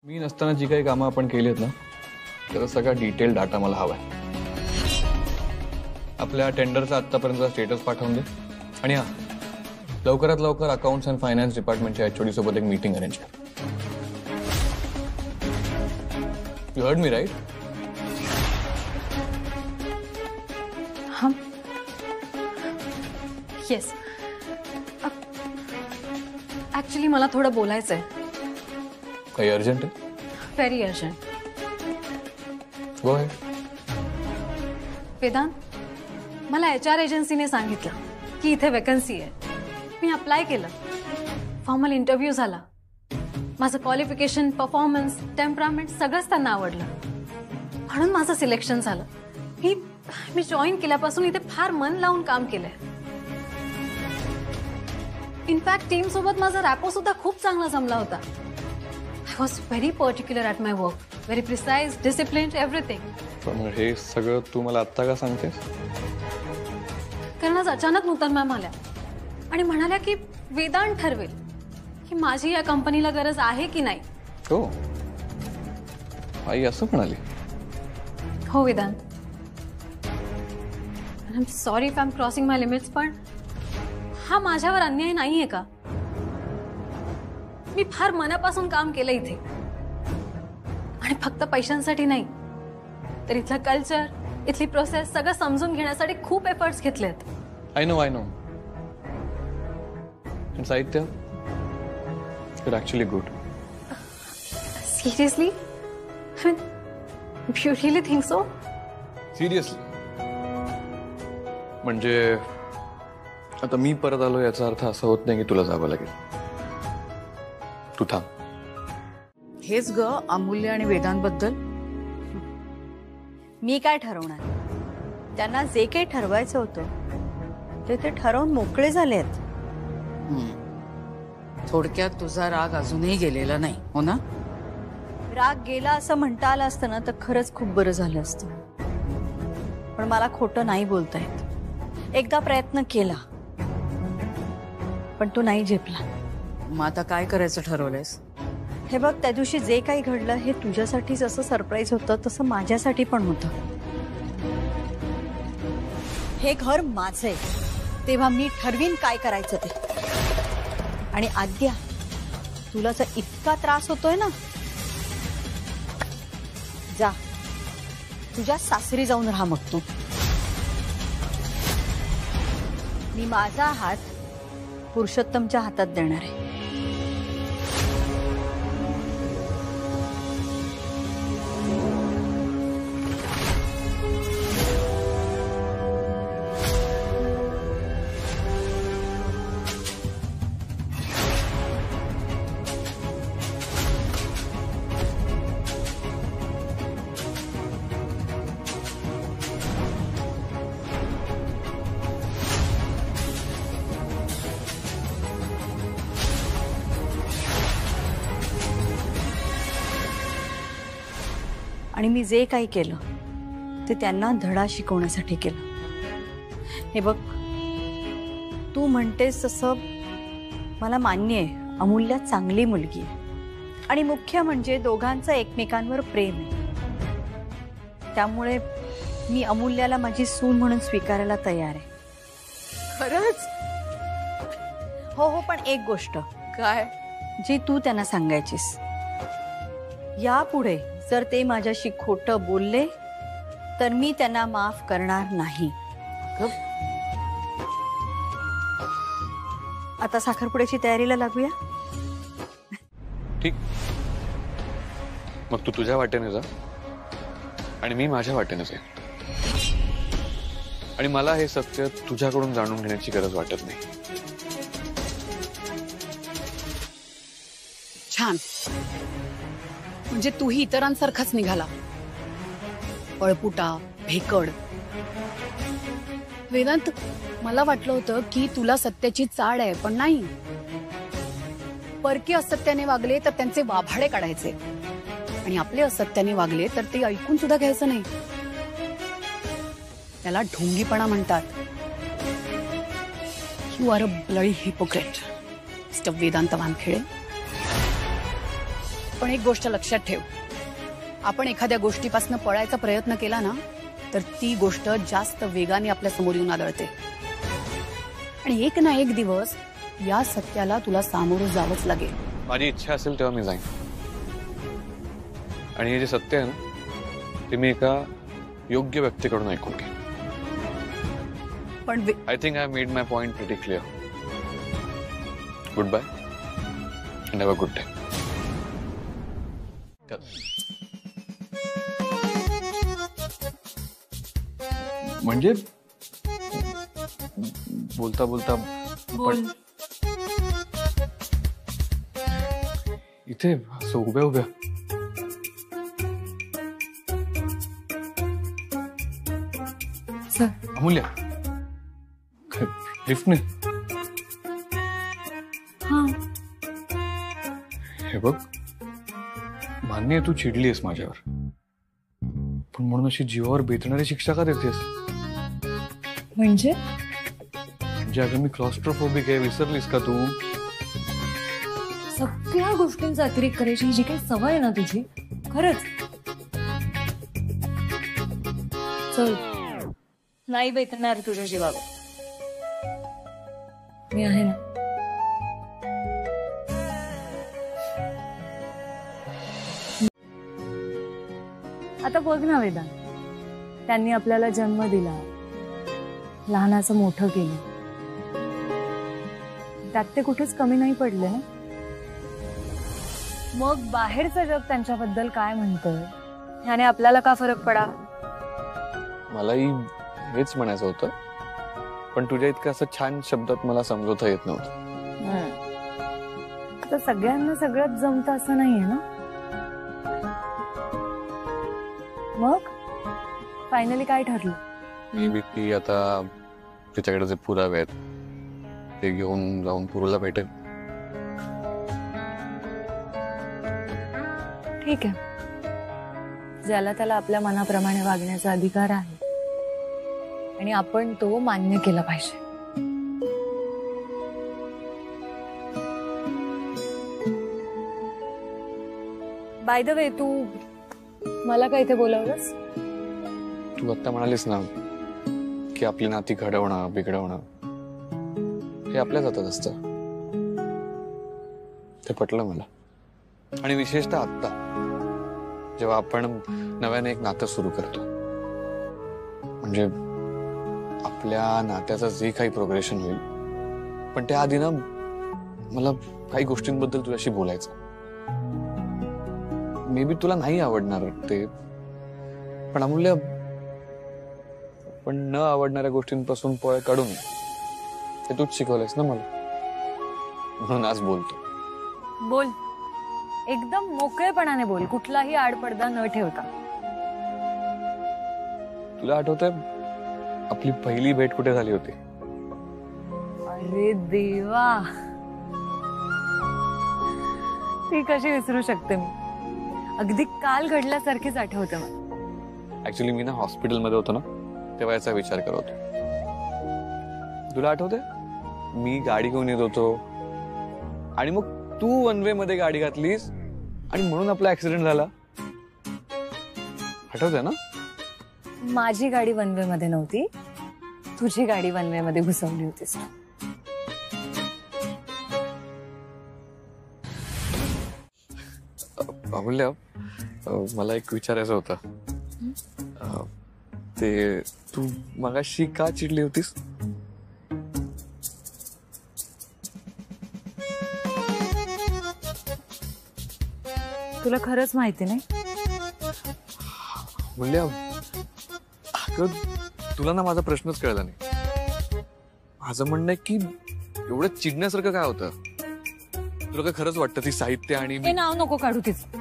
मी नसताना जी काही कामं आपण केली आहेत ना त्याचा सगळा डिटेल डाटा मला हवा आहे. आपल्या टेंडरचा आत्तापर्यंतचा स्टेटस पाठवून दे आणि हां लवकरात लवकर अकाउंट्स अँड फायनान्स डिपार्टमेंटच्या एचओडी सोबत एक मीटिंग अरेंज कर. You heard me right? Hmm yes. Actually मला थोडं बोलायचं आहे. काही अर्जंट आहे? Very urgent. Go ahead. Vedant, मला HR एजन्सीने सांगितलं की इथे वॅकन्सी आहे. मी अप्लाय केलं. फॉर्मल इंटरव्ह्यू झाला. माझं क्वालिफिकेशन, परफॉर्मन्स, टेम्परामेंट सगळंच त्यांना आवडलं म्हणून माझं सिलेक्शन झालं. मी जॉईन केल्यापासून इथे फार मन लावून काम केलंय. इनफॅक्ट टीम सोबत माझा रॅपो सुद्धा खूप चांगला जमला होता. I was very particular at my work. Very precise, disciplined, everything. पण हे सगळं तू मला आत्ता का सांगतेस? कारण आज अचानक नूतन मॅम आल्या आणि म्हणाल्या की वेदांत ठरवेल की माझी या कंपनीला गरज आहे की नाही. हो, आई असं म्हणाली? हो Vedant. I am sorry if I am crossing my limits, पण हा माझ्यावर अन्याय नाहीये का? मी फार मनापासून काम केलं इथे आणि फक्त पैशांसाठी नाही तर इथलं कल्चर, इथली प्रोसेस सगळं समजून घेण्यासाठी खूप एफर्ट्स घेतलेत. I know. साहित्य you're actually good. Seriously? I mean, you really think so? Seriously? म्हणजे आता मी परत आलो याचा अर्थ असा होत नाही की तुला जावं लागेल. तू थांब. हेच ग अमूल्य आणि वेदांतबद्दल. मी काय ठरवणार? त्यांना जे काही ठरवायचं होतं ते ठरवून मोकळे झालेत. थोडक्यात तुझा राग अजूनही गेलेला नाही, हो ना? राग गेला असं म्हणता आलं असतं ना तर खरंच खूप बरं झालं असतं. पण मला खोटं नाही बोलता येत. एकदा प्रयत्न केला पण तो नाही झेपला. मग आता काय करायचं ठरवलंयस? हे बघ, त्या दिवशी जे काही घडलं हे तुझ्यासाठी जसं सरप्राईज होतं तसं माझ्यासाठी पण होतं. हे घर माझंय तेव्हा मी ठरवीन काय करायचं ते. आणि आद्या, तुला जर इतका त्रास होतोय ना, जा तुझ्या सासरी जाऊन राहा. मग तू, मी माझा हात पुरुषोत्तमच्या हातात देणार आहे. आणि मी जे काही केलं ते त्यांना धडा शिकवण्यासाठी केलं. हे बघ, तू म्हणतेस तसं मला मान्य आहे. अमूल्य चांगली मुलगी आहे आणि मुख्य म्हणजे दोघांचं एकमेकांवर प्रेम आहे. त्यामुळे मी अमूल्याला माझी सून म्हणून स्वीकारायला तयार आहे. खरंच? हो हो, पण एक गोष्ट. काय? जी तू त्यांना सांगायचीस. यापुढे जर ते माझ्याशी खोटं बोलले तर मी त्यांना माफ करणार नाही. आता साखरपुड्याची तयारीला लागूया. ठीक, मग तू तुझ्या वाटेने जा आणि मी माझ्या वाटेने जाईन. आणि मला हे सत्य तुझ्याकडून जाणून घेण्याची गरज वाटत नाही. छान. म्हणजे तूही इतरांसारखाच निघाला, पळपुटा, भेकड. वेदांत, मला वाटलं होतं की तुला सत्याची चाड आहे, पण नाही. परकी असत्याने वागले तर त्यांचे वाभाडे काढायचे आणि आपले असत्याने वागले तर ते ऐकून सुद्धा घ्यायचं नाही. त्याला ढोंगीपणा म्हणतात. You are a bloody hypocrite, mister Vedant Wankhede. पण एक गोष्ट लक्षात ठेव, आपण एखाद्या गोष्टीपासून पळायचा प्रयत्न केला ना तर ती गोष्ट जास्त वेगाने आपल्या समोर येऊन आदळते आणि एक ना एक दिवस या सत्याला तुला सामोरं जावंच लागेल. माझी इच्छा असेल तेव्हा मी जाईन. आणि हे जे सत्य आहे ना ते मी एका योग्य व्यक्तीकडून ऐकून घेईन. पण I think I made my point pretty clear. Goodbye and have a good day. म्हणजे बोलता बोलता बोल. इथे असं उभ्या उभ्या अमूल्य लिफ्टने हा, हे बघ मान्य आहे तू चिडलीस माझ्यावर, पण म्हणून अशी जीवावर बेतणारी शिक्षा का देतेस? म्हणजे अगं मी क्लॉस्ट्रोफोबिक आहे, विसरलीस का तू? सगळ्या गोष्टींचा अतिरेक करायची जी काही सवय आहे ना तुझी, खरंच. चल, नाही बेतणार तुझ्या जीवावर. मी आहे ना. आता बघ ना वेदा, त्यांनी आपल्याला जन्म दिला, लहानाचं मोठं केलं, त्यात ते कुठेच कमी नाही पडले ना. मग बाहेरचं जग त्यांच्याबद्दल काय म्हणतं ह्याने आपल्याला का फरक पडा? मलाही हेच म्हणायचं होतं, पण तुझ्या इतकं असं छान शब्दात मला समजवता येत नव्हतं. आता सगळ्यांना सगळंच जमतं असं नाहीये ना. मग फायनली काय ठरलं? मी बी ती आता तिच्याकडे जे पुरावे आहेत ते घेऊन जाऊन पुरूला भेटेल. ठीक आहे, ज्याला त्याला आपल्या मनाप्रमाणे वागण्याचा अधिकार आहे आणि आपण तो मान्य केला पाहिजे. बाय द वे, तू मला काय इथे बोलावलंस? तू आता म्हणालीस ना की आपली नाती घडवणं बिघडवणं हे आपल्याच हातात असतं, ते पटलं मला. आणि विशेषतः आत्ता जेव्हा आपण नव्याने एक नातं सुरू करतो, म्हणजे आपल्या नात्याचं जे काही प्रोग्रेशन होईल, पण त्याआधी ना मला काही गोष्टींबद्दल तुझ्याशी बोलायचं. मे बी तुला नाही आवडणार ते, पण अमूल्य पण न आवडणाऱ्या गोष्टींपासून पळ काढून ते तूच शिकवलंयस ना मला, म्हणून आज बोलतो. बोल, एकदम मोकळेपणाने बोल, कुठलाही आडपडदा न ठेवता. तुला आठवतंय आपली पहिली भेट कुठे झाली होती? अरे देवा, ती कशी विसरू शकते मी? अगदी काल घडल्यासारखीच आठवते मला. ऍक्च्युली मी ना हॉस्पिटलमध्ये होतो ना, तेव्हा याचा विचार करत होतो. तुला आठवतंय मी गाडी घेऊन येत होतो आणि मग तू वन वे मध्ये गाडी घातलीस आणि म्हणून आपला ऍक्सिडेंट झाला. आठवतंय ना? माझी गाडी वन वे मध्ये नव्हती, तुझी गाडी वन वे मध्ये घुसवली होतीस. अमूल्य, मला एक विचारायचं होतं. ते तू मगाशी का चिडली होतीस? तुला खरंच माहिती नाही? मूल्य, अगं तुला ना माझा प्रश्नच कळला नाही. माझं म्हणणं आहे की एवढं चिडण्यासारखं काय होतं? तुला काय खरंच वाटतं ती साहित्य आणि हे नाव नको काढू तिचं.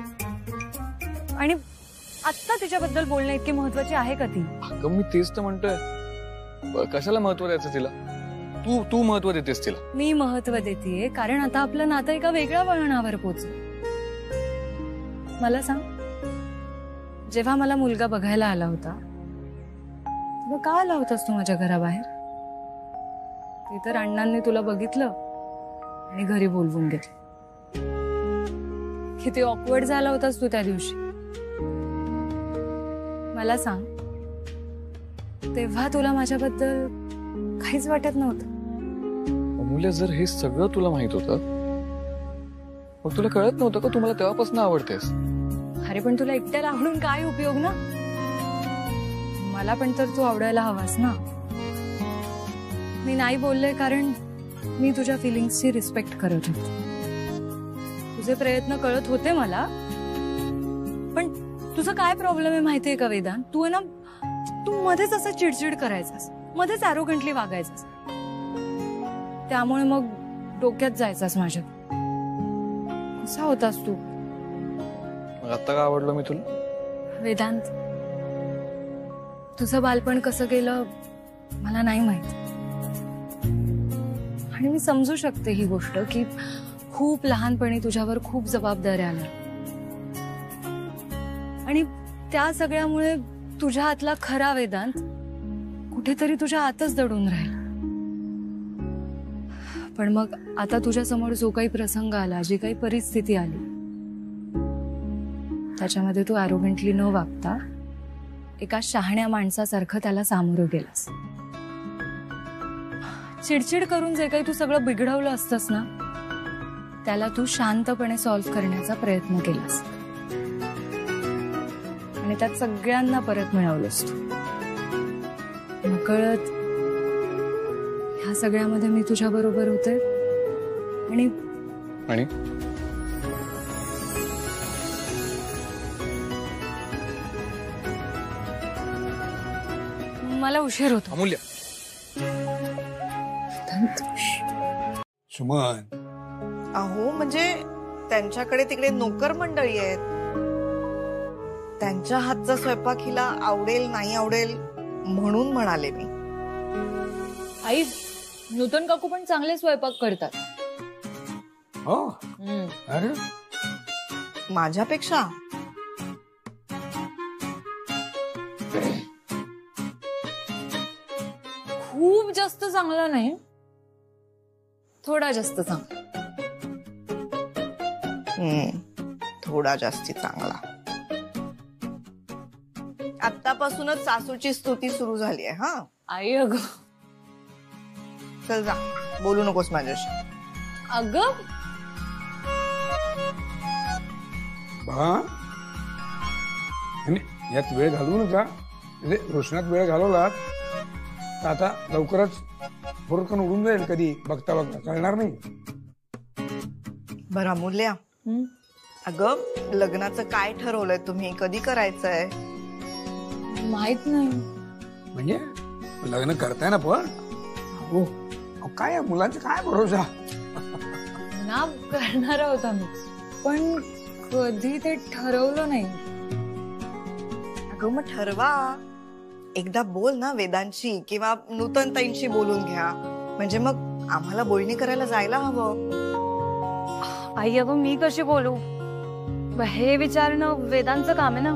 आणि आत्ता तिच्याबद्दल बोलणं इतकी महत्वाची आहे का ती? अगं मी तेच तर म्हणतोय, कशाला महत्व द्यायचं तिला? तू महत्व देतेस तिला. मी महत्व देतेय कारण आता आपलं नातं एका वेगळ्या वळणावर पोहोचलं. मला सांग, जेव्हा मला मुलगा बघायला आला होता तेव्हा का आला होतास तू माझ्या घराबाहेर? ते तर अण्णांनी तुला बघितलं आणि घरी बोलवून घेतलं. किती ऑकवर्ड झाला होतास तू त्या दिवशी. मला सांग, तेव्हा तुला माझ्याबद्दल काहीच वाटत नव्हतं? अमूल्य, जर हे सगळं तुला माहित होतं मग तुला कळत नव्हतं का तू मला तेव्हापासून आवडतेस? अरे पण तुला एकट्याला आवडून काय उपयोग ना. मला पण तर तू आवडायला हवास ना. मी नाही बोलले कारण मी तुझ्या फिलिंग्सची रिस्पेक्ट करत होते. तुझे प्रयत्न कळत होते मला. पण तुझा काय प्रॉब्लेम आहे माहितीये का वेदांत? तू आहे ना, तू मध्येच असं चिडचिड करायचास, मध्येच ॲरोगंटली वागायचास. त्यामुळे मग डोक्यात जायचास माझ्या. कसा होतास तू? मग आता का आवडलो मी तुला? वेदांत, तुझं बालपण कसं गेलं मला नाही माहित. आणि मी समजू शकते ही गोष्ट की खूप लहानपणी तुझ्यावर खूप जबाबदाऱ्या आल्या आणि त्या सगळ्यामुळे तुझ्या आतला खरा वेदांत कुठेतरी तुझ्या आतच दडून राहिला. पण मग आता तुझ्या समोर जो काही प्रसंग आला, जी काही परिस्थिती आली, त्याच्यामध्ये तू ॲरोगंटली न वागता एका शहाण्या माणसासारखं त्याला सामोरं गेलास. चिडचिड करून जे काही तू सगळं बिघडवलं असतंस ना, त्याला तू शांतपणे सॉल्व्ह करण्याचा प्रयत्न केलास आणि त्यात सगळ्यांना परत मिळवलंस तू. नकळत ह्या सगळ्यामध्ये मी तुझ्या बरोबर होते आणि मला उशीर होतो. अमूल्य, सुमन, अहो म्हणजे त्यांच्याकडे तिकडे नोकर मंडळी आहेत. त्यांच्या हातचा स्वयंपाक हिला आवडेल नाही आवडेल म्हणून म्हणाले मी. आई, नूतन काकू पण चांगले स्वयंपाक करतात. हो, अरे माझ्यापेक्षा? खूप जास्त चांगला नाही, थोडा जास्त चांगला. थोडा जास्ती चांगला. आतापासूनच सासूची स्तुती सुरू झाली आहे. हा आई, अगं चल जा, बोलू नकोस माझ्याशी. अगं बा, यात वेळ घालवू नका. म्हणजे रोषणात वेळ घालवलात तर आता लवकरच भोरकन उडून जाईल. कधी बघता बघता कळणार नाही. बरं अमूल्या, अगं लग्नाचं काय ठरवलंय तुम्ही? कधी करायचंय? माहित नाही. म्हणजे लग्न करताय ना? पण हो, काय मुलांचं काय भरोसा. ना करणार होता मी, पण कधी ते ठरवलं नाही. अगं मग ठरवा. एकदा बोल ना वेदांशी किंवा नूतन ताईंशी बोलून घ्या. म्हणजे मग आम्हाला बोलणी करायला जायला हवं. आई, अगं मी कशी बोलू? हे विचारणं वेदांचं काम आहे ना.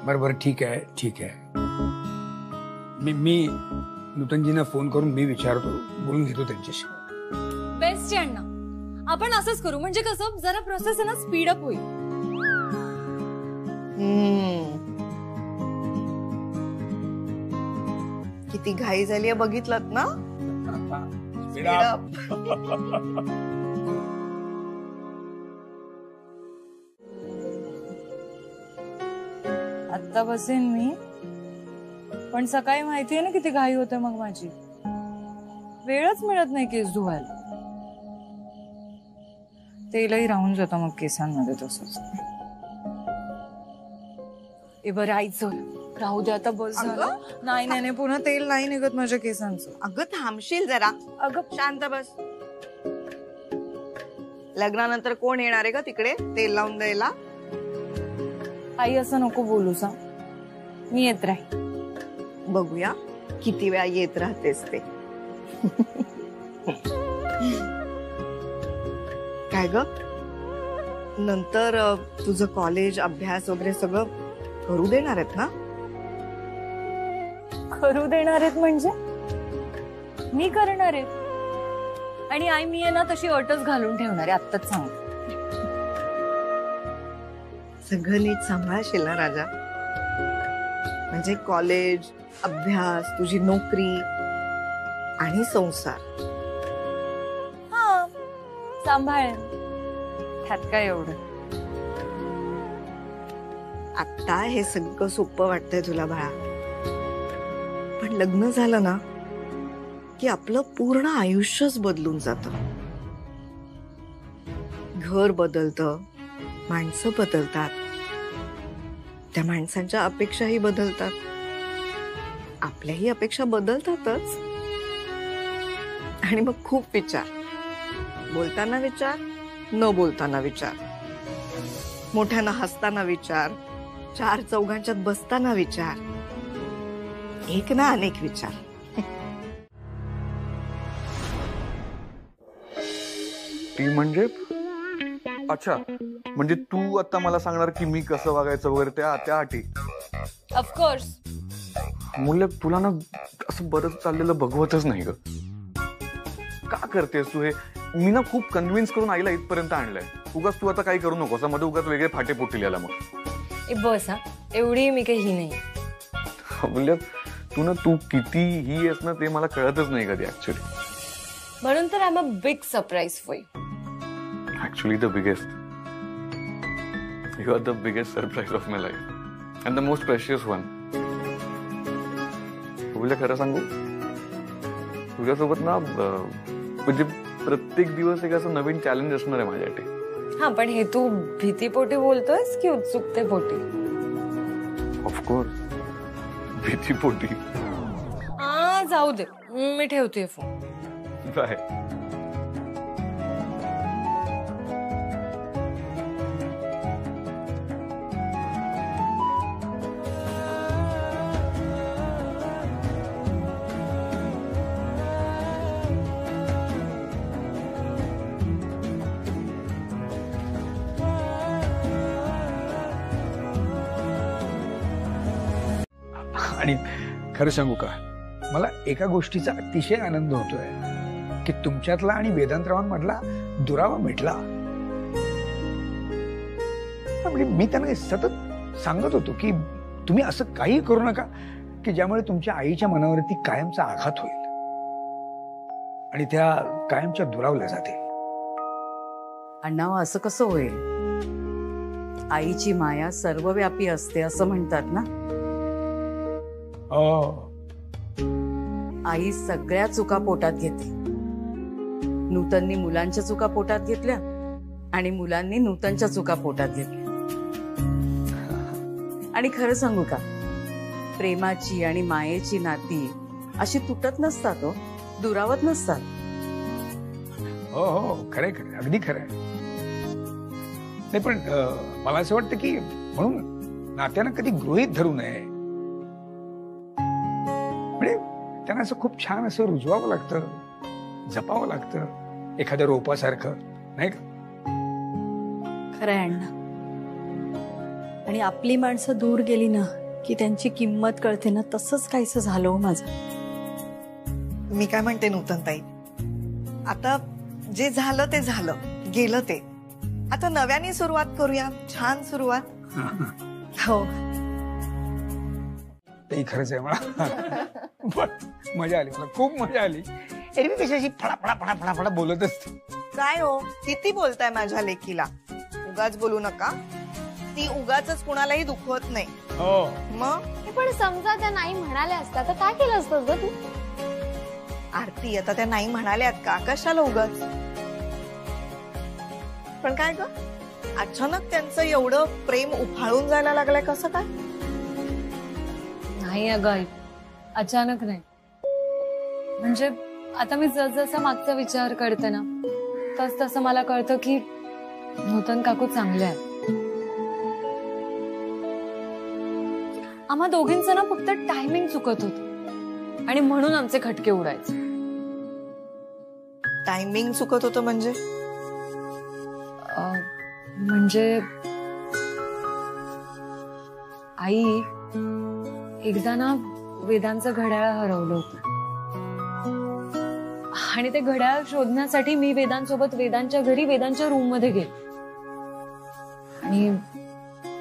बरोबर, ठीक आहे ठीक आहे. मी नूतनजींना फोन करून मी विचारतो, बोलून घेतो त्यांच्याशी. बेस्ट आहे अण्णा, आपण असंच करू. म्हणजे कसं जरा प्रोसेस आहे ना स्पीड अप होईल. किती घाई झाली बघितलं ना. आत्ता बसेन मी, पण सकाळी माहितीये ना किती घाई होते मग माझी. वेळच मिळत नाही केस धुवायला. तेलही राहून जातं मग केसांमध्ये तसंच. बरं आईचं राहू दे आता, बस झालं. नाही नाही नाही, पुन्हा तेल नाही निघत माझ्या केसांचं. अगं थांबशील जरा. अगं शांत बस. लग्नानंतर कोण येणार आहे का तिकडे तेल लावून द्यायला? आई असं नको बोलू सा, मी येत राहील. बघूया किती वेळा येत राहतेस ते. काय ग, नंतर तुझं कॉलेज अभ्यास वगैरे सगळं करू देणार आहेत ना? करू देणार आहेत म्हणजे? मी करणार आहे. आणि आई, मी आहे ना तशी अटच घालून ठेवणार आहे, आत्ताच सांग. सगळं नीट सांभाळशील ना राजा? म्हणजे कॉलेज, अभ्यास, तुझी नोकरी आणि संसार. हा, सांभाळेन. त्यात काय एवढं. आता हे सगळं सोपं वाटतंय तुला बाळा, पण लग्न झालं ना की आपलं पूर्ण आयुष्यच बदलून जातं. घर बदलतं, माणसं बदलतात, त्या माणसांच्या अपेक्षाही बदलतात, आपल्याही अपेक्षा बदलतातच. आणि मग खूप विचार, बोलताना विचार, न बोलताना विचार, मोठ्यानं हसताना विचार, चार चौघांच्यात बसताना विचार, एक ना अनेक विचार. ती म्हणजे अच्छा, म्हणजे तू आता मला सांगणार की मी कसं वागायचं वगैरे त्या अटी. ऑफकोर्स. मूल्य तुला ना असं बरंच चाललेलं बघवतच नाही ग. का करतेस तू हे? मी ना खूप कन्व्हिन्स करून आईला इथपर्यंत आणलंय. उगाच तू आता काही करू नकोस, मध्ये उगाच वेगळे फाटे फुटतील याला. मग बस हा, एवढी मी काही ही नाही. मूल्य तू किती ही आहेस ना ते मला कळतच नाही कधी ऍक्च्युली. म्हणून तर I am a big surprise for you. Actually the biggest. You are the biggest surprise of my life. And the most precious one. तुला खरं सांगू, तुझ्यासोबत ना म्हणजे प्रत्येक दिवस एक असं नवीन चॅलेंज असणार आहे माझ्यासाठी. हा, पण हे तू भीतीपोटी बोलतोयस की उत्सुकतेपोटी? ऑफकोर्स भीतीपोटी. हा, जाऊ दे, मी ठेवते फोन. बाय. आणि खरं सांगू का, मला एका गोष्टीचा अतिशय आनंद होतोय की तुमच्यातला आणि वेदांतरावांमधला दुरावा मिटला. म्हणजे मी त्यांना सतत सांगत होतो की तुम्ही असं काही करू नका की ज्यामुळे तुमच्या आईच्या मनावरती कायमचा आघात होईल आणि त्या कायमच्या दुरावल्या जातील. अण्णा, असं कसं होईल? आईची माया सर्वव्यापी असते असं म्हणतात ना. आई सगळ्या चुका पोटात घेते. नूतननी मुलांच्या चुका पोटात घेतल्या आणि मुलांनी नूतनच्या चुका पोटात घेतल्या. आणि खरं सांगू का, प्रेमाची आणि मायेची नाती अशी तुटत नसतात, हो, दुरावत नसतात. हो हो, खरंय खरंय, अगदी खरंय. नाही पण मला असं वाटतं की म्हणून नात्यानं कधी गृहीत धरू नये. म्हणजे त्यांना असं खूप छान असं रुजवावं लागतं, जपावं लागतं, एखाद्या रोपासारखं, नाही का? खरं आहे अण्णा. आणि आपली माणसं दूर गेली ना की त्यांची किंमत कळते ना, तसंच काहीसं झालं हो माझं. मी काय म्हणते नूतनताई, आता जे झालं ते झालं, गेलं ते. आता नव्याने सुरुवात करूया, छान सुरुवात. हो, ते खरंच आहे. मला मजा आली, मला खूप मजा आली. एरवी कशाची फळा फळा फळा फळा बोलत असते. काय हो, किती बोलताय माझ्या लेकीला? उगाच बोलू नका, ती उगाच कुणालाही दुखवत नाही. हो मग पण समजा त्या नाही म्हणाल्या असता तर काय केलं असतं ग तू? आरती, आता त्या नाही म्हणाल्यात का, कशाला उगाच? पण काय ग, अचानक त्यांचं एवढं प्रेम उफाळून जायला लागलंय, कसं काय? नाही अगं, अचानक नाही. म्हणजे आता मी जसजसा मागचा विचार करते ना, तस तसं मला कळतं की नूतन काकू चांगले आहेत. आम्हा दोघींचं ना फक्त टायमिंग चुकत होत आणि म्हणून आमचे खटके उडायचे. टायमिंग चुकत होतं म्हणजे? म्हणजे आई, एकदा ना वेदांचं घड्याळ हरवलं होतं आणि ते घड्याळ शोधण्यासाठी मी वेदांसोबत वेदांच्या घरी, वेदांच्या रूम मध्ये गेले आणि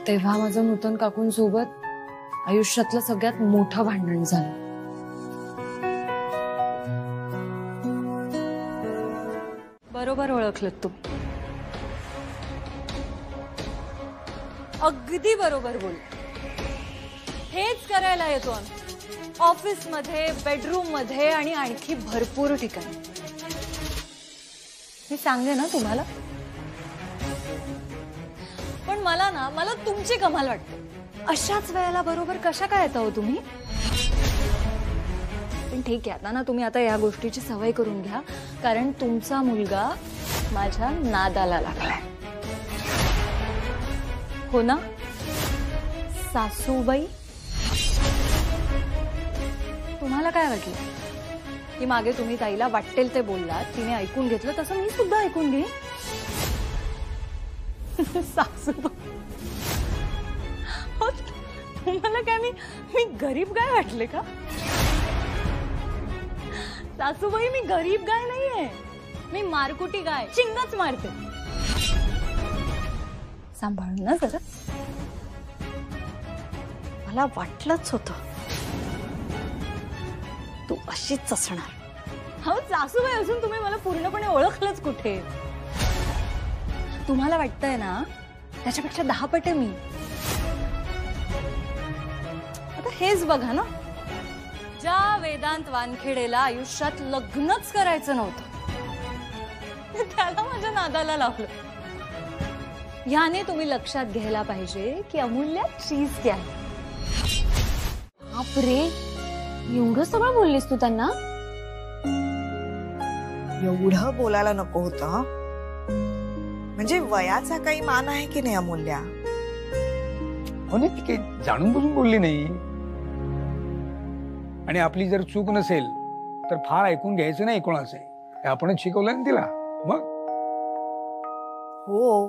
तेव्हा माझं नूतन काकूंसोबत आयुष्यातलं सगळ्यात मोठं भांडण झालं. बरोबर ओळखलं तू. अगदी बरोबर बोल. हेच करायला येतो आम्ही ऑफिस मध्ये, बेडरूम मध्ये आणि आणखी भरपूर ठिकाणी. मी सांगे ना तुम्हाला. पण मला तुमची कमाल वाटते. अशाच वेळेला बरोबर कशा काय येता हो तुम्ही. पण ठीक आहे, आता ना तुम्ही आता या गोष्टीची सवय करून घ्या, कारण तुमचा मुलगा माझ्या नादाला लागलाय. हो ना सासूबाई. तुम्हाला काय वाटलं की मागे तुम्ही ताईला वाटेल ते बोललात, तिने ऐकून घेतलं, तसं मी सुद्धा ऐकून घे. सासूबाई तुम्हाला काय मी गरीब गाय वाटले का. सासूबाई मी गरीब गाय नाहीये, मी मारकुटी गाय, चिंगच मारते. सांभाळून ना जरा. मला वाटलंच होतं तू अशीच असणार. हो सासूबाई असून तुम्ही मला पूर्णपणे ओळखलंच कुठे. तुम्हाला वाटतंय ना त्याच्यापेक्षा 10 पटे मी. आता हेच बघा ना, ज्या वेदांत वानखेडेला आयुष्यात लग्नच करायचं नव्हतं त्याला माझ्या नादाला लावलं. याने तुम्ही लक्षात घ्यायला पाहिजे की अमूल्या चीज क्या आहे. बापरे, एवढं सगळं बोललीस तू त्यांना. एवढं बोलायला नको होतं. म्हणजे वयाचा काही मान आहे की नाही अमूल्या. हो ना, ती काही जाणून बुजून बोलली नाही. आणि आपली जर चूक नसेल तर फार ऐकून घ्यायचं नाही कोणाचं. हे आपणच शिकवलं ना तिला. मग हो,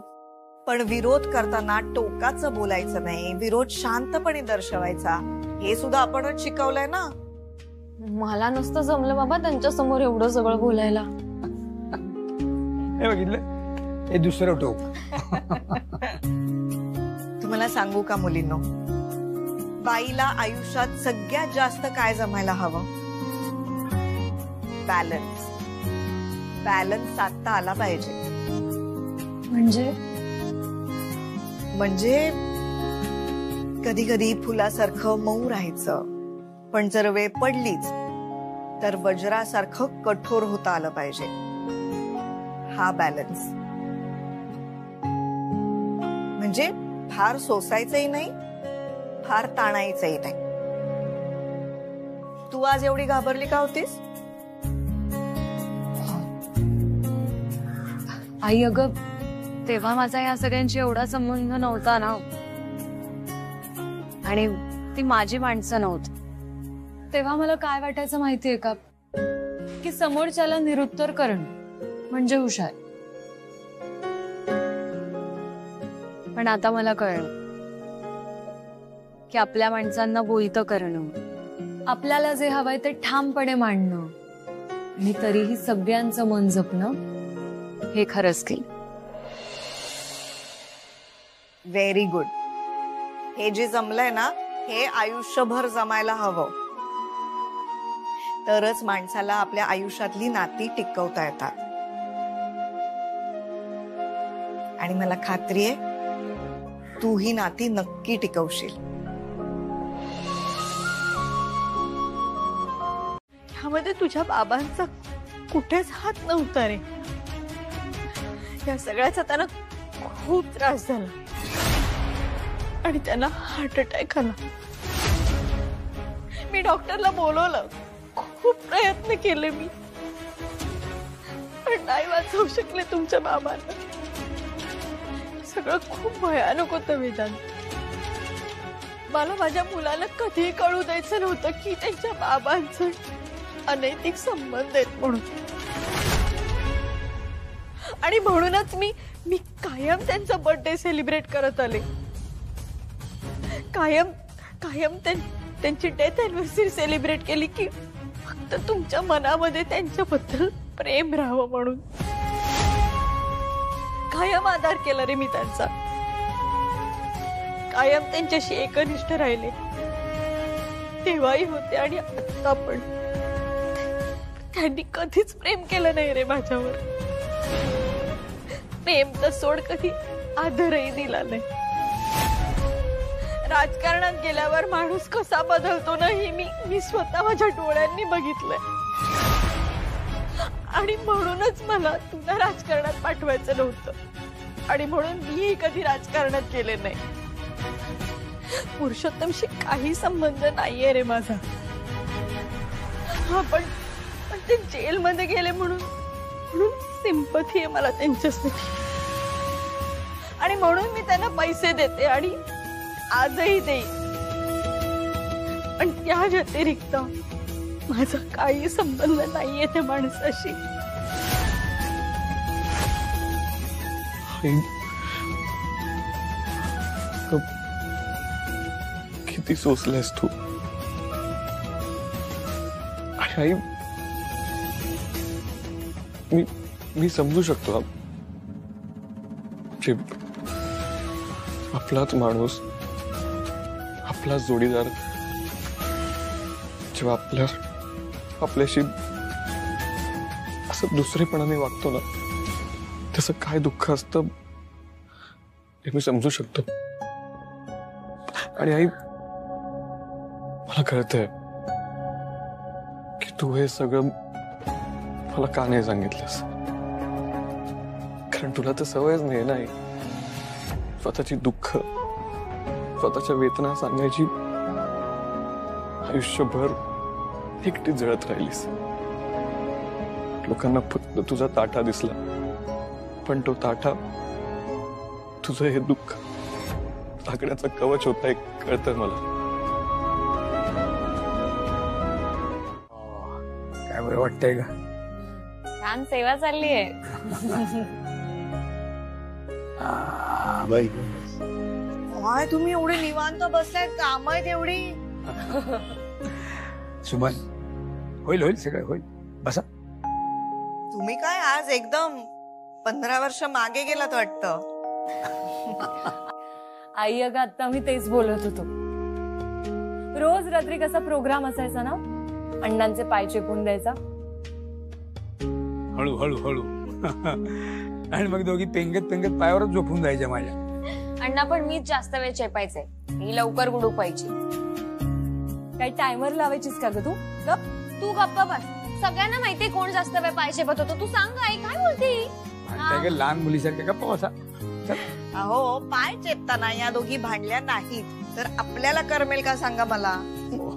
पण विरोध करताना टोकाचं बोलायचं नाही, विरोध शांतपणे दर्शवायचा, हे सुद्धा आपणच शिकवलंय ना. मला नसतं जमलं बाबा त्यांच्या समोर एवढं सगळं बोलायला. हे बघितलं, हे दुसरं टोक. तुम्हाला सांगू का मुलींनो, बाईला आयुष्यात सगळ्यात जास्त काय जमायला हवं. बॅलन्स. बॅलन्स साधता आला पाहिजे. म्हणजे कधी कधी फुलासारखं मऊ राहायचं, पण जर वेळ पडलीच तर वज्रासारखं कठोर होता आलं पाहिजे. हा बॅलन्स. म्हणजे फार सोसायचंही नाही, फार ताणायचंही नाही. तू आज एवढी घाबरली का होतीस. आई अगं, तेव्हा माझा या सगळ्यांशी एवढा संबंध नव्हता ना, आणि ती माझी माणसं नव्हती. तेव्हा मला काय वाटायचं माहितीये का, की समोरच्याला निरुत्तर करणं म्हणजे हुशार. पण आता मला कळलं की आपल्या माणसांना बोलतं करणं, आपल्याला जे हवंय ते ठामपणे मांडणं आणि तरीही सगळ्यांचं मन जपणं हे खरं स्किल. Very good. हे जे जमलंय ना, हे आयुष्यभर जमायला हवं. तरच माणसाला आपल्या आयुष्यातली नाती टिकवता येतात. आणि मला खात्री आहे तू ही नाती नक्की टिकवशील. ह्यामध्ये तुझ्या बाबांचा कुठेच हात नव्हता रे. या सगळ्याचा त्यांना खूप त्रास झाला आणि त्यांना हार्ट अटॅक आला. मी डॉक्टरला बोलवलं, खूप प्रयत्न केले मी, पण नाही वाचवू शकले तुमच्या बाबांना. सगळं खूप भयानक होतं वेदांत. मला माझ्या मुलाला कधी कळू द्यायचं नव्हतं की त्यांच्या बाबांचं अनैतिक संबंध आहेत म्हणून. आणि म्हणूनच मी कायम त्यांचा बर्थडे सेलिब्रेट करत आले. कायम त्यांची डेथ अॅनिव्हर्सरी सेलिब्रेट केली की फक्त तुमच्या मनामध्ये त्यांच्याबद्दल प्रेम राहावं म्हणून. कायम आदर केला रे मी त्यांचा. कायम त्यांच्याशी एकनिष्ठ राहिले, तेव्हाही होते आणि आता पण. त्यांनी कधीच प्रेम केलं नाही रे माझ्यावर. प्रेम तर सोड, कधी आदरही दिला नाही. राजकारणात गेल्यावर माणूस कसा बदलतो ना हे मी स्वतः माझ्या डोळ्यांनी बघितलंय. आणि म्हणूनच मला तुला राजकारणात पाठवायचं नव्हतं आणि म्हणून मीही कधी राजकारणात गेले नाही. पुरुषोत्तमशी काही संबंध नाहीये रे माझा. हा पण ते जेलमध्ये गेले म्हणून सिंपथी आहे मला त्यांच्यासाठी. आणि म्हणून मी त्यांना पैसे देते आणि आजही देईन. पण त्या व्यतिरिक्त माझा काही संबंध नाहीये त्या माणसाशी. किती सोचलेस तू. आई, मी समजू शकतो. आपलाच माणूस, आपलाच जोडीदार जेव्हा आपल्याशी असं दुसरेपणाने वागतो ना, त्याचं काय दुःख असतं हे मी समजू शकतो. आणि आई, मला कळतंय की तू हे सगळं मला का नाही सांगितलंस. कारण तुला तर सवयच नाही ना स्वतःची दुःख, स्वतःच्या वेदना सांगायची. आयुष्यभर एकटी जळत राहिलीस. लोकांना फक्त तुझा ताठा दिसला, पण तो ताठा तुझं हे दुःख झाकण्याचं कवच होत आहे, कळतंय मला. काय बरं वाटतंय का? छान सेवा चालली आहे. बाई, काय तुम्ही एवढे निवांत बसलाय, काम आहेत एवढी. सुमन, होईल सगळं होईल, बसा. तुम्ही काय आज एकदम 15 वर्ष मागे गेलात वाटतं. आई, अगं आता मी तेच बोलत होतो. रोज रात्री कसा प्रोग्राम असायचा ना, अण्णांचे पाय चेपून द्यायचा. हळू हळू हळू आणि मग दोघी पेंगत पायावरच झोपून जायच्या माझ्या. अण्णा, पण मीच जास्त वेळ चेपायचे. मी लवकर गुडूप व्हायची. काही टायमर लावायचीस का ग तू? तू गप्पा बस. सगळ्यांना माहितीये कोण जास्त वेळ पाय चेपत होतो. तू सांग आई, काय बोलते? लहान मुलीसारख्या गप्पा बसा. अहो, पाय चेपताना या दोघी भांडल्या नाहीत तर आपल्याला करमेल का सांगा मला.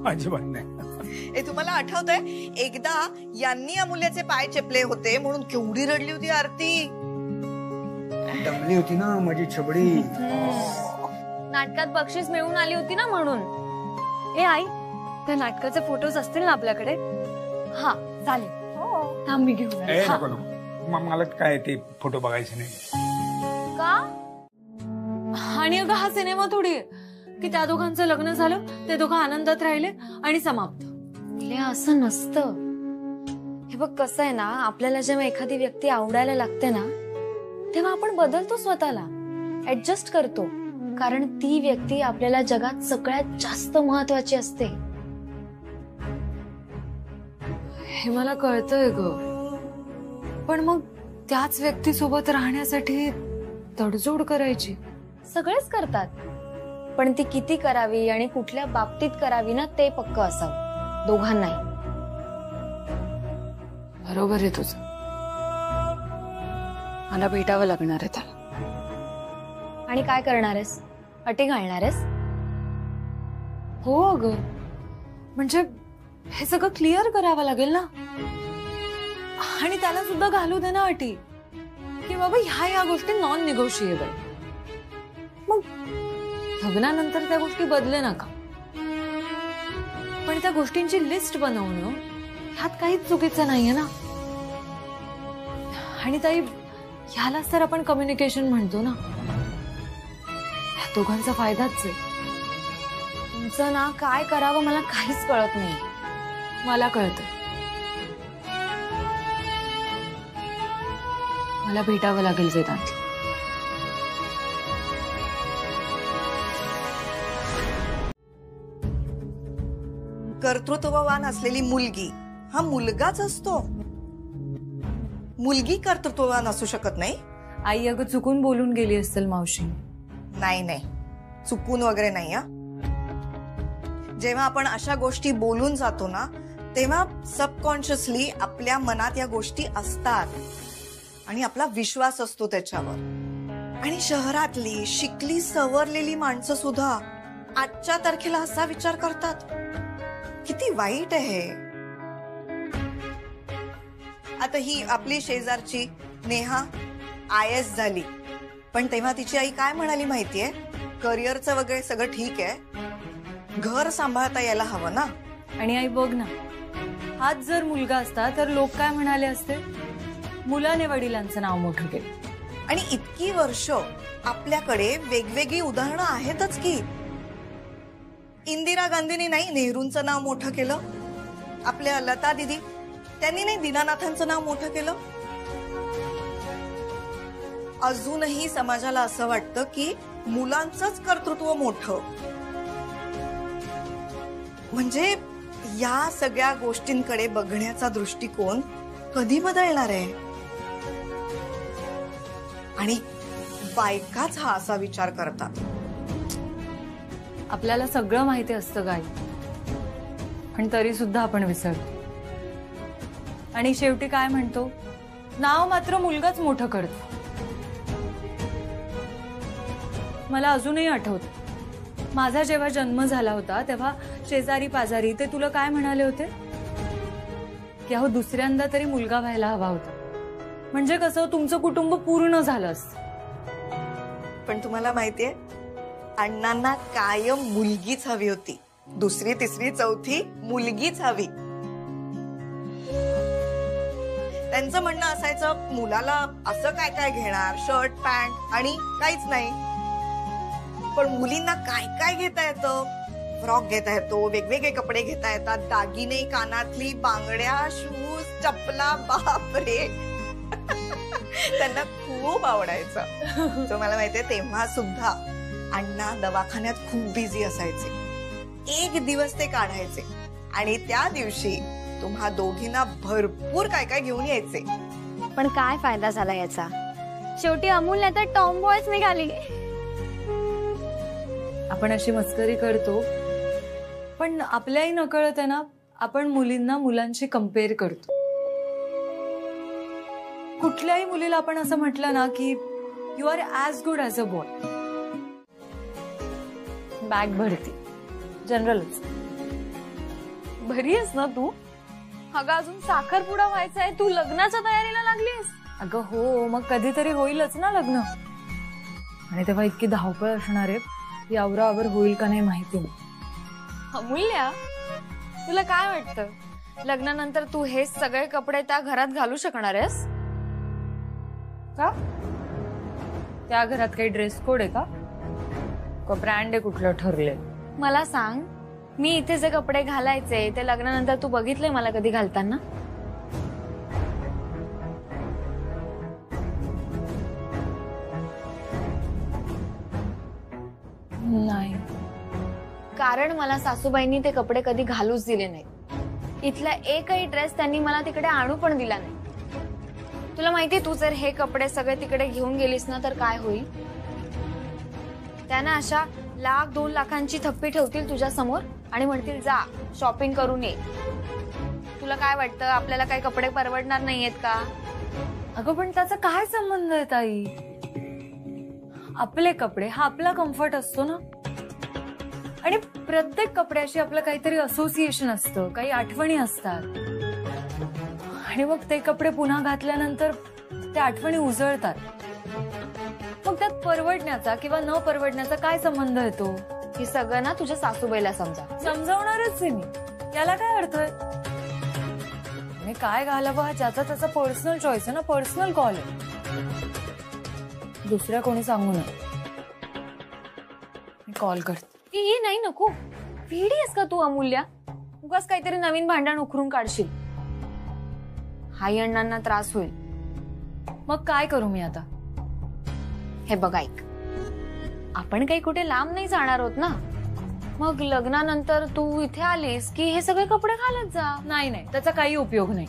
अजिबात नाही. हे तुम्हाला आठवतंय, एकदा यांनी अमूल्याचे पाय चेपले होते म्हणून केवढी रडली होती आरती. दमली होती ना माझी छबडी. नाटकात बक्षीस मिळून आली होती ना म्हणून. ए आई, त्या नाटकाचे फोटोज असतील ना आपल्याकडे? हा चालेल. थांब मी घेऊन ए, नको नको, मला काय ते फोटो बघायचे नाही. का? आणि अगं हा सिनेमा थोडी की त्या दोघांचं लग्न झालं, ते दोघं आनंदात राहिले आणि समाप्त. असं नसतं. हे बघ, कसं आहे ना, आपल्याला जेव्हा एखादी व्यक्ती आवडायला लागते ना, तेव्हा आपण बदलतो, स्वतःला ऍडजस्ट करतो. कारण ती व्यक्ती आपल्याला जगात सगळ्यात जास्त महत्वाची असते. हे मला कळतंय ग, पण मग त्याच व्यक्तीसोबत राहण्यासाठी तडजोड करायची. सगळेच करतात, पण ती किती करावी आणि कुठल्या बाबतीत करावी ना, ते पक्क असावं दोघांनाही. बरोबर आहे तुझं. मला भेटावं लागणार आहे त्याला. आणि काय करणार आहेस? अटी घालणार आहेस? हो अगं, म्हणजे हे सगळं क्लिअर करावं लागेल ना. आणि त्याला सुद्धा घालू दे ना अटी की बाबा ह्या गोष्टी नॉन निगोशिएबल. मग लग्नानंतर त्या गोष्टी बदले नका, पण त्या गोष्टींची लिस्ट बनवणं ह्यात काहीच चुकीचं नाहीये ना. आणि ताई, ह्यालाच तर आपण कम्युनिकेशन म्हणतो ना. ह्या दोघांचा फायदाच आहे. तुमचं ना काय करावं मला काहीच कळत नाही. मला कळतं. मला भेटावं लागेल वेदांत. कर्तृत्ववान असलेली मुलगी हा मुलगाच असतो, मुलगी कर्तृत्ववान असू शकत नाही. आई अगं चुकून बोलून गेली असेल मावशी. नाही नाही, चुकून वगैरे नाही. जेव्हा आपण अशा गोष्टी बोलून जातो ना, तेव्हा सबकॉन्शियसली आपल्या मनात या गोष्टी असतात आणि आपला विश्वास असतो त्याच्यावर. आणि शहरातली शिकली सवरलेली माणसं सुद्धा आजच्या तारखेला असा विचार करतात. किती वाईट आहे. आता ही आपली शेजारची नेहा IAS झाली, पण तेव्हा तिची आई काय म्हणाली माहितीये, करिअरचं वगैरे सगळं ठीक आहे, घर सांभाळता यायला हवं ना. आणि आई बघ ना, हाच जर मुलगा असता तर लोक काय म्हणाले असते, मुलाने वडिलांचं नाव मोठं केलं. आणि इतकी वर्ष आपल्याकडे वेगवेगळी उदाहरणं आहेतच की. इंदिरा गांधींनी नाही नेहरूंचं नाव मोठं केलं, आपल्या लता दिदी त्यांनी नाही दीनानाथांचं नाव मोठं केलं. अजूनही समाजाला असं वाटतं की मुलांचंच कर्तृत्व मोठं. म्हणजे या सगळ्या गोष्टींकडे बघण्याचा दृष्टिकोन कधी बदलणार आहे. आणि बायकाच हा असा विचार करतात. आपल्याला सगळं माहिती असतं गाई, पण तरी सुद्धा आपण विसरतो. आणि शेवटी काय म्हणतो, नाव मात्र मुलगाच मोठं करतो. मला अजूनही आठवतं, माझा जेव्हा जन्म झाला होता तेव्हा शेजारी पाजारी ते तुला काय म्हणाले होते की अहो दुसऱ्यांदा तरी मुलगा व्हायला हवा होता, म्हणजे कसं तुमचं कुटुंब पूर्ण झालं असतं. पण तुम्हाला माहितीये, अण्णांना कायम मुलगीच हवी होती. दुसरी तिसरी चौथी मुलगीच हवी. त्यांचं म्हणणं असायचं, मुलाला असं काय काय घेणार, शर्ट पॅन्ट आणि काहीच नाही, पण मुलींना काय काय घेता येतं, फ्रॉक घेता येतो, वेगवेगळे कपडे घेता येतात, दागिने, कानातली, बांगड्या, शूज, चपला, बापरे. त्यांना खूप आवडायचं. तुम्हाला माहितीये, तेव्हा सुद्धा अण्णा दवाखान्यात खूप बिझी असायचे. एक दिवस ते काढायचे आणि त्या दिवशी तुम्हा दोघींना भरपूर काय काय घेऊन यायचे. पण काय फायदा झाला याचा, शेवटी अमूल्य तर टॉम बॉयच निघाली. आपण अशी मस्करी करतो, पण आपल्याही नकळत आहे ना, आपण मुलींना मुलांशी कम्पेअर करतो. कुठल्याही मुलीला आपण असं म्हटलं ना की you are as good as a boy, bag भरती, जनरलच. बरी आहेस ना तू? अगं अजून साखरपुडा व्हायचा आहे, तू लग्नाच्या तयारीला लागलीस? अगं हो, मग कधीतरी होईलच ना लग्न. आणि तेव्हा इतकी धावपळ असणार आहे की आवरावर होईल का नाही माहिती नाही. अमूल्य, तुला काय वाटतं, लग्नानंतर तू हे सगळे कपडे त्या घरात घालू शकणार आहेस का? त्या घरात काही ड्रेस कोड आहे का ब्रँड आहे कुठलं ठरले? मला सांग, मी इथे जे कपडे घालायचे ते लग्नानंतर तू बघितले मला कधी घालताना? नाही. कारण मला सासूबाईंनी ते कपडे कधी घालूच दिले नाहीत. इथला एकही ड्रेस त्यांनी मला तिकडे आणू पण दिला नाही. तुला माहिती, तू जर हे कपडे सगळे तिकडे घेऊन गेलीस ना तर काय होईल? त्यांना अशा 1,00,000-2 लाखांची थप्पी ठेवतील तुझ्या समोर आणि म्हणतील जा शॉपिंग करून ये. तुला काय वाटतं, आपल्याला काही कपडे परवडणार नाहीयेत का? अगं पण त्याचा काय संबंध आहे ताई? आपले कपडे हा आपला कम्फर्ट असतो ना, आणि प्रत्येक कपड्याशी आपलं काहीतरी असोसिएशन असतं, काही आठवणी असतात. आणि मग ते कपडे पुन्हा घातल्यानंतर त्या आठवणी उजळतात. मग त्यात परवडण्याचा किंवा न परवडण्याचा काय संबंध येतो? हे सगळं ना तुझ्या सासूबाईला समजावणारच आहे मी. याला काय अर्थ आहे? आणि काय घालावं हा ज्याचा त्याचा पर्सनल चॉईस आहे ना, पर्सनल कॉल आहे. दुसऱ्या कोणी सांगू नये. मी कॉल करते. ही नाही, नको. वेडी आहेस का तू अमूल्य? उगाच काहीतरी नवीन भांडण उखरून काढशील. हाई अण्णांना त्रास होईल. मग काय करू मी आता? हे बघ ऐक, आपण काही कुठे लांब नाही जाणार आहोत ना. मग लग्नानंतर तू इथे आलीस की हे सगळे कपडे घालत जा. नाही नाही, त्याचा काही उपयोग नाही.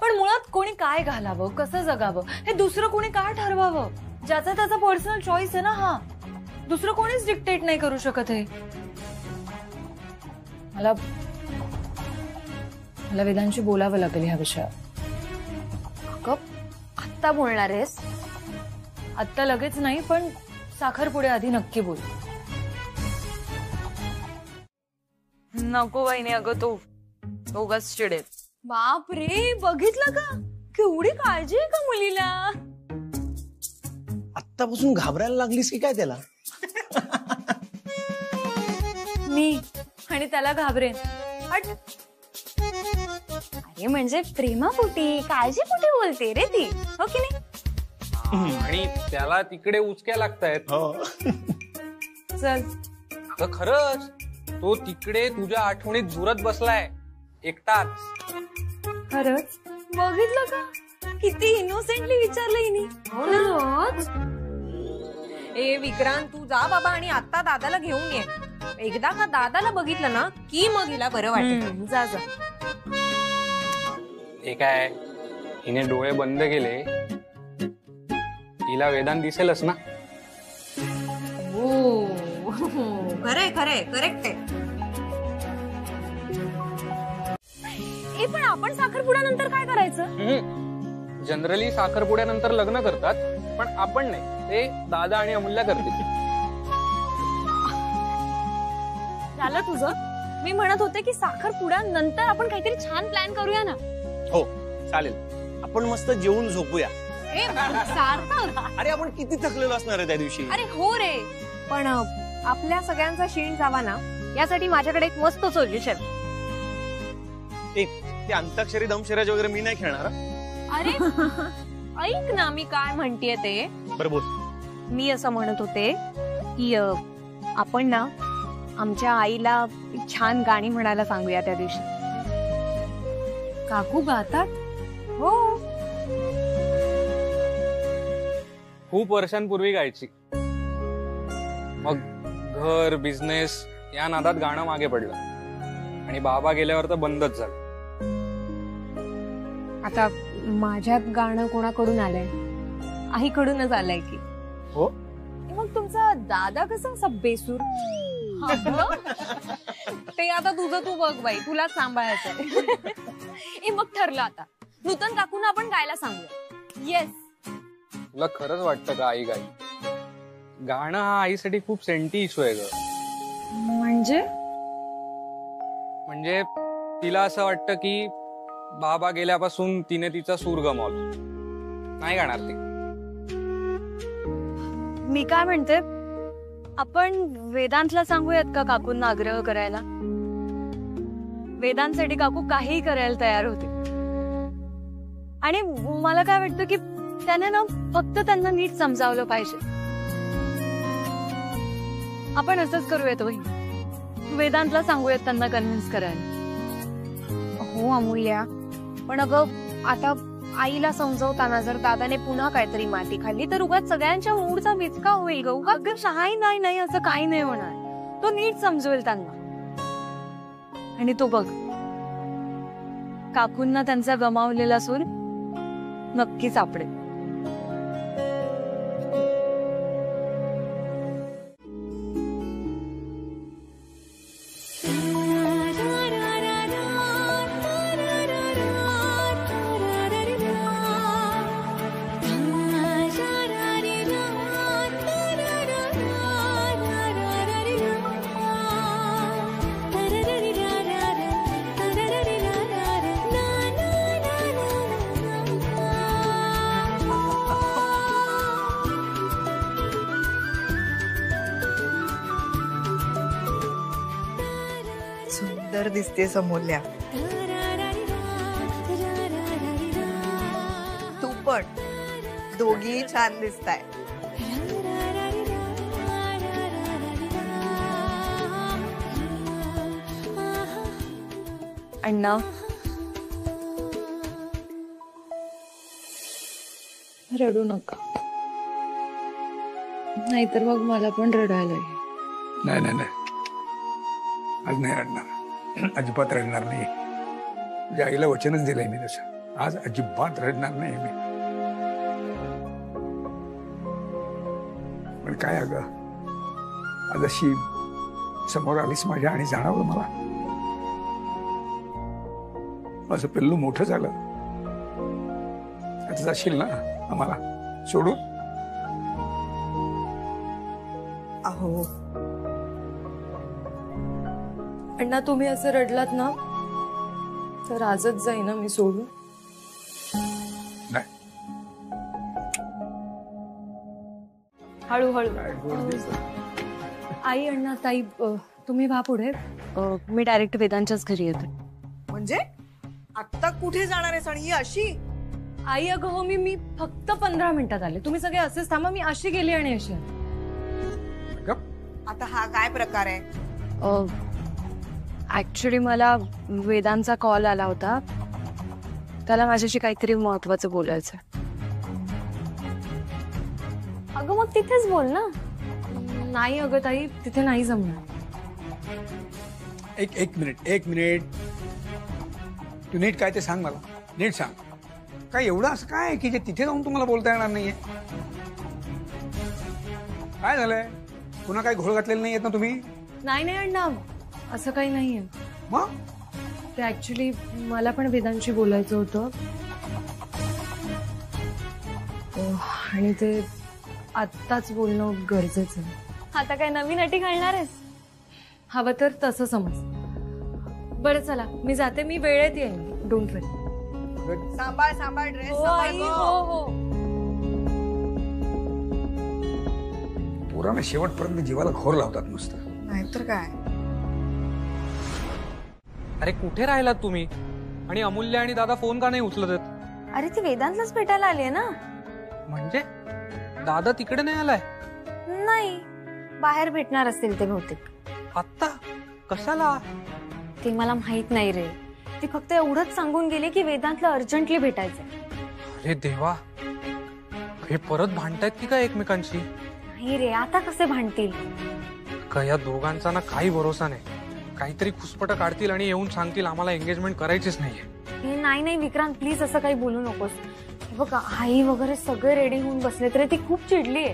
पण मुळात कोणी काय घालावं, कसं जगावं हे दुसरं कोणी का ठरवावं? ज्याचा त्याचा पर्सनल चॉईस आहे ना हा. दुसरं कोणीच डिक्टेट नाही करू शकत हे. मला वेदांशी बोलावं लागेल ह्या विषयावर. आत्ता बोलणार आहेस? आत्ता लगेच नाही, पण साखरपुडे आधी नक्की बोल. नको वहिनी, अगं तो उगाच चिडेल. बाप रे, बघितलं का केवढी काळजी आहे का मुलीला. आत्तापासून घाबरायला लागलीस की काय त्याला? मी आणि त्याला घाबरेन. अरे म्हणजे प्रेमापोटी काळजीपोटी बोलते रे ती, हो की नाही? आणि त्याला तिकडे उचक्या लागतायत. चल अगं खरंच तो तिकडे तुझ्या आठवणीत झुरत बसलाय एकटाच. खरंच बघितलं का किती इनोसेंटली विचारलं हिनी. ए विक्रांत, तू जा बाबा आणि आता दादाला घेऊन ये. एकदा का दादाला बघितलं ना की मग हिला बरं वाटेल. जा जा. हे काय, हिने डोळे बंद केले हिला वेदांत दिसेलच ना. हो खरंय खरंय, करेक्ट आहे. पण आपण साखरपुड्यानंतर काय करायचं? जनरली साखरपुड्यानंतर लग्न करतात, पण आपण नाही, ते दादा आणि अमूल्य करतील. झालं तुझं? मी म्हणत होते की साखरपुड्यानंतर आपण काहीतरी छान प्लॅन करूया ना. हो चालेल, आपण मस्त जेवून झोपूया. सार्थक, अरे आपण किती थकलेलो असणार आहे त्या दिवशी. अरे हो रे, पण आपल्या सगळ्यांचा शीण जावा ना यासाठी माझ्याकडे एक मस्त सोल्युशन. ते अंताक्षरी दमशराज वगैरे मी नाही खेळणार. अरे ऐक ना मी काय म्हणतेय ते. बरं बोल. मी असं म्हणत होते की आपण ना आमच्या आईला छान गाणी म्हणायला सांगूया त्या दिवशी. काकू गातात? हो, खूप वर्षांपूर्वी गायची. मग घर बिझनेस या नादात गाणं मागे पडलं आणि बाबा गेल्यावर तर बंदच झालं. आता माझ्यात गाणं कोणाकडून आलंय? आईकडूनच आलंय की. हो, मग तुमचा दादा कसा असा बेसूर? ते आता तुझं तू बघ बाई, तुला सांभाळायचं. मग ठरलं आता नूतन काकूंना आपण गायला सांगूया. येस. तुला खरंच वाटतं का आई गाई? गाणं हा आईसाठी खूप सेंटी इश्यू आहे ग. म्हणजे तिला असं वाटतं की बाबा गेल्यापासून तिने तिचा सूर गमावला. नाही गाणार ती. मी काय म्हणते, आपण वेदांतला सांगूयात का काकूंना आग्रह करायला? वेदांतसाठी काकू काहीही करायला तयार होते. आणि मला काय वाटतं की त्याने ना फक्त त्यांना नीट समजावलं पाहिजे. आपण असंच करूयात वही, वेदांतला सांगूयात त्यांना कन्व्हिन्स करायला. हो अमूल्या, पण अगं आता आईला समजवताना जर दादाने पुन्हा काहीतरी माती खाल्ली तर उगाच सगळ्यांच्या मूडचा विचका होईल ग. उगाच नाही नाही असं काही नाही होणार. तो नीट समजवेल त्यांना. आणि तो बघ, काकूंना त्यांचा गमावलेला सूर नक्की सापडेल. सुंदर दिसतेस अमूल्या. तू पण, दोघी छान दिसताय. अण्णा, रडू नका, नाहीतर मग मला पण रडायला येईल. नाही नाही नाही, आज नाही रडणार, अजिबात रडणार नाही. तुझ्या आईला वचनच दिलंय मी तसं. आज अजिबात रडणार नाही मी. पण काय अगं, आज अशी समोर आलीस माझ्या आणि जाणवलं मला, माझं पिल्लू मोठं झालं. आता जाशील ना आम्हाला सोडून? अहो अण्णा, तुम्ही असं रडलात ना तर आजच जाई ना मी सोडून. नाही. हळूहळू. आई, अण्णा, ताई, तुम्ही व्हा पुढे. मी डायरेक्ट वेदांच्याच घरी येते. म्हणजे आता कुठे जाणार आहेस आणि ही अशी? आई, अगं हो, मी फक्त 15 मिनिटात आले. तुम्ही सगळे असेच थांबा. मी अशी गेली आणि अशी आले. आता हा काय प्रकार आहे? ऍक्च्युली मला वेदांचा कॉल आला होता. त्याला माझ्याशी काहीतरी महत्वाचं बोलायचं. अगं मग तिथेच बोल ना. नाही अगं ताई, तिथे नाही जमणार. एक मिनिट. तू नीट काय ते सांग मला, नीट सांग. काय एवढं असं काय आहे की जे तिथे जाऊन तुम्हाला बोलता येणार नाहीये? काय झालंय? पुन्हा काय घोळ घातलेलं नाहीयेत ना तुम्ही? नाही अण्णा, असं काही नाहीये. मग ते ऍक्च्युली मला पण वेदांशी बोलायचं होतं आणि ते आत्ताच बोलणं गरजेचं आहे. आता काय नवीन अटी घालणार आहेस? हवं तर तसं समज. बरं चला, मी जाते. मी वेळेत येईन. डोंट वरी. सांभाळ ड्रेस. हो. पोरांना शेवटपर्यंत जीवाला घोर लावतात नुसतं. नाहीतर काय. अरे कुठे राहिलात तुम्ही? आणि अमूल्य आणि दादा फोन का नाही उचलत आहेत? अरे ती वेदांतलाच भेटायला आली ना. म्हणजे दादा तिकडे नाही आलाय? नाही, बाहेर भेटणार असतील ते बहुतेक. आत्ता कशाला? ते मला माहित नाही रे. ती फक्त एवढंच सांगून गेली की वेदांतला अर्जंटली भेटायचंय. अरे देवा, हे परत भांडतायत की काय एकमेकांशी? नाही रे, आता कसे भांडतील? का या दोघांचा ना काही भरोसा नाही. काहीतरी खुसपट काढतील आणि येऊन सांगतील आम्हाला एंगेजमेंट करायचीच नाहीये. हे नाही विक्रांत, प्लीज असं काही बोलू नकोस. बघ, आई वगैरे सगळे रेडी होऊन बसले तरी ती खूप चिडली आहे.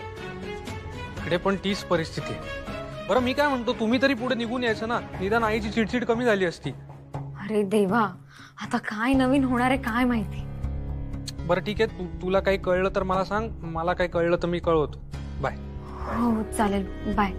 इकडे पण तीच परिस्थिती आहे. बरं मी काय म्हणतो, तुम्ही तरी पुढे निघून यायचं ना. निदान आईची चिडचिड कमी झाली असती. अरे देवा, आता काय नवीन होणार आहे काय माहिती. बरं ठीक आहे, तुला काही कळलं तर मला सांग. मला काही कळलं तर मी कळवतो. बाय. हो चालेल, बाय.